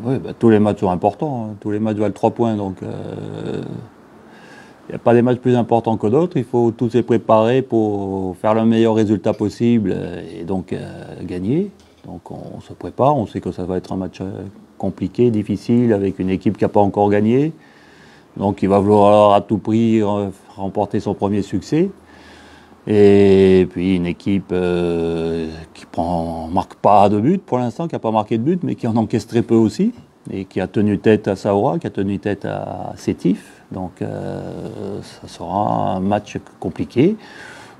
Oui, bah, tous les matchs sont importants, hein. Tous les matchs valent 3 points, donc il n'y a pas des matchs plus importants que d'autres. Il faut tous se préparer pour faire le meilleur résultat possible et donc gagner. Donc on se prépare, on sait que ça va être un match compliqué, difficile, avec une équipe qui n'a pas encore gagné. Donc il va vouloir à tout prix remporter son premier succès. Et puis une équipe qui marque pas de but pour l'instant, qui n'a pas marqué de but, mais qui en encaisse très peu aussi, et qui a tenu tête à Saoura, qui a tenu tête à Sétif. Donc ça sera un match compliqué.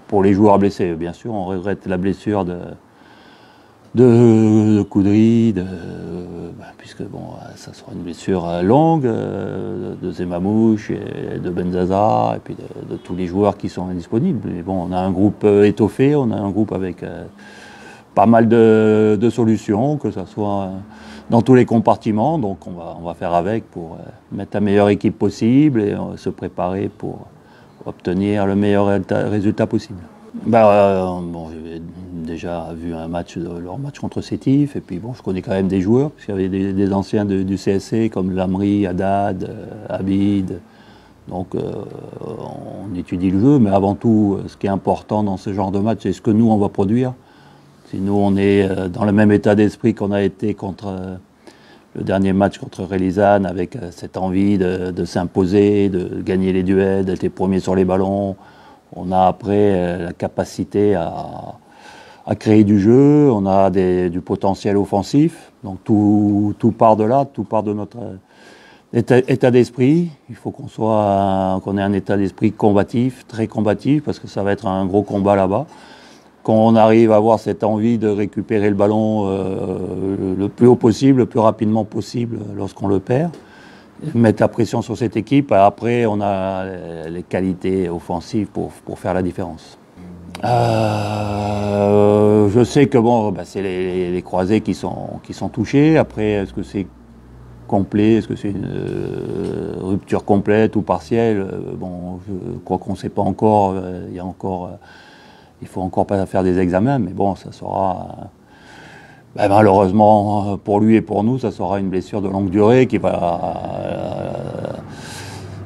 Pour les joueurs blessés, bien sûr, on regrette la blessure de Koudry, puisque bon, ça sera une blessure longue, de Zemamouche, et de Benzaza, et puis de tous les joueurs qui sont disponibles. Mais bon, on a un groupe étoffé, on a un groupe avec pas mal de solutions, que ce soit dans tous les compartiments. Donc on va faire avec pour mettre la meilleure équipe possible et se préparer pour obtenir le meilleur résultat possible. Bon, j'ai déjà vu leur match contre Sétif, et puis bon, je connais quand même des joueurs, parce qu'il y avait des anciens du CSC comme Lamri, Haddad, Abid. Donc on étudie le jeu, mais avant tout, ce qui est important dans ce genre de match, c'est ce que nous on va produire. Si nous on est dans le même état d'esprit qu'on a été contre le dernier match contre Relizane, avec cette envie de s'imposer, de gagner les duels, d'être les premiers sur les ballons. On a après la capacité à créer du jeu, on a du potentiel offensif. Donc tout part de là, tout part de notre état d'esprit. Il faut qu'on ait un état d'esprit combatif, très combatif, parce que ça va être un gros combat là-bas. Quand on arrive à avoir cette envie de récupérer le ballon le plus haut possible, le plus rapidement possible lorsqu'on le perd, mettre la pression sur cette équipe, après on a les qualités offensives pour faire la différence. Je sais que bon, c'est les croisés qui sont touchés. Après, est-ce que c'est complet, est-ce que c'est une rupture complète ou partielle? Bon, je crois qu'on ne sait pas encore. Il faut encore pas faire des examens, mais bon, ça sera. Malheureusement pour lui et pour nous, ça sera une blessure de longue durée qui va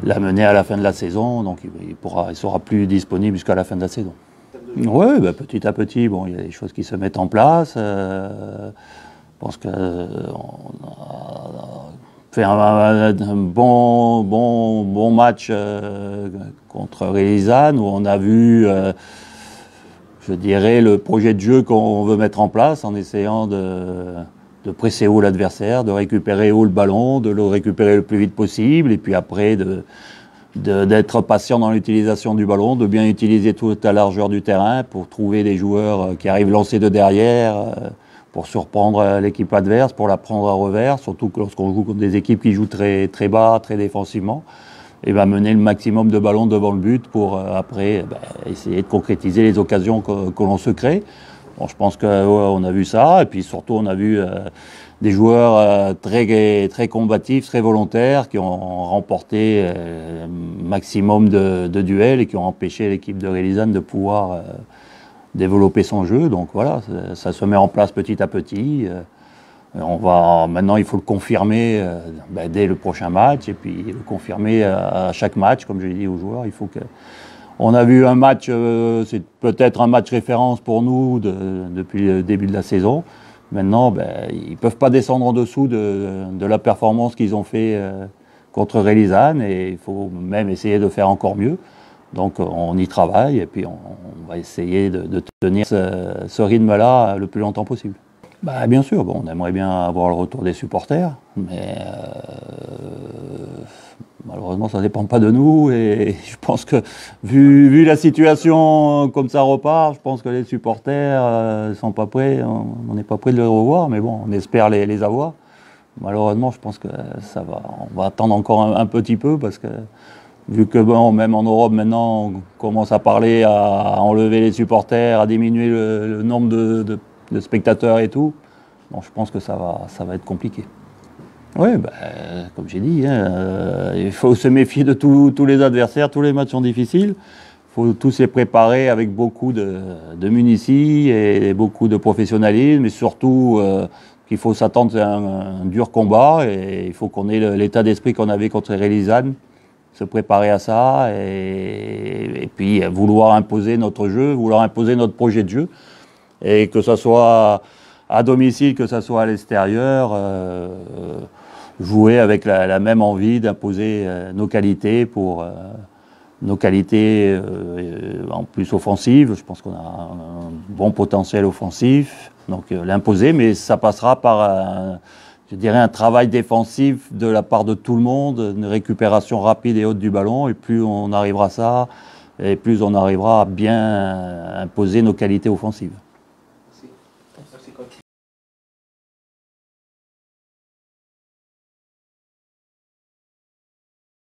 l'amener à la fin de la saison. Donc il sera plus disponible jusqu'à la fin de la saison. Oui, petit à petit, bon, il y a des choses qui se mettent en place. Je pense qu'on a fait un bon match contre Relizane, où on a vu, je dirais, le projet de jeu qu'on veut mettre en place, en essayant de presser haut l'adversaire, de récupérer haut le ballon, de le récupérer le plus vite possible, et puis après d'être patient dans l'utilisation du ballon, de bien utiliser toute la largeur du terrain pour trouver des joueurs qui arrivent lancés de derrière, pour surprendre l'équipe adverse, pour la prendre à revers, surtout que lorsqu'on joue contre des équipes qui jouent très, très bas, très défensivement, et mener le maximum de ballons devant le but pour après essayer de concrétiser les occasions que l'on se crée. Bon, je pense qu'on a vu ça, et puis surtout on a vu des joueurs très, très combatifs, très volontaires, qui ont remporté maximum de duels et qui ont empêché l'équipe de Relizane de pouvoir développer son jeu. Donc voilà, ça se met en place petit à petit. Maintenant, il faut le confirmer dès le prochain match, et puis le confirmer à chaque match, comme je l'ai dit aux joueurs. On a vu un match, c'est peut-être un match référence pour nous depuis le début de la saison. Maintenant, ils ne peuvent pas descendre en dessous de la performance qu'ils ont fait contre Relizane, et il faut même essayer de faire encore mieux. Donc on y travaille, et puis on va essayer de tenir ce rythme-là le plus longtemps possible. Bien sûr, on aimerait bien avoir le retour des supporters, mais malheureusement ça ne dépend pas de nous, et je pense que vu la situation comme ça repart, je pense que les supporters ne sont pas prêts, on n'est pas prêt de les revoir, mais bon, on espère les avoir. Malheureusement, je pense que on va attendre encore un petit peu, parce que vu que même en Europe maintenant, on commence à parler à enlever les supporters, à diminuer le nombre de spectateurs et tout, je pense que ça va être compliqué. Oui, comme j'ai dit, il faut se méfier de tous les adversaires, tous les matchs sont difficiles. Il faut tous les préparer avec beaucoup de munitions et beaucoup de professionnalisme, et surtout qu'il faut s'attendre à un dur combat et il faut qu'on ait l'état d'esprit qu'on avait contre Rélisane, se préparer à ça et puis vouloir imposer notre jeu, vouloir imposer notre projet de jeu. Et que ce soit à domicile, que ce soit à l'extérieur, jouer avec la même envie d'imposer nos qualités nos qualités en plus offensives. Je pense qu'on a un bon potentiel offensif, donc l'imposer, mais ça passera par je dirais un travail défensif de la part de tout le monde, une récupération rapide et haute du ballon, et plus on arrivera à ça, et plus on arrivera à bien imposer nos qualités offensives.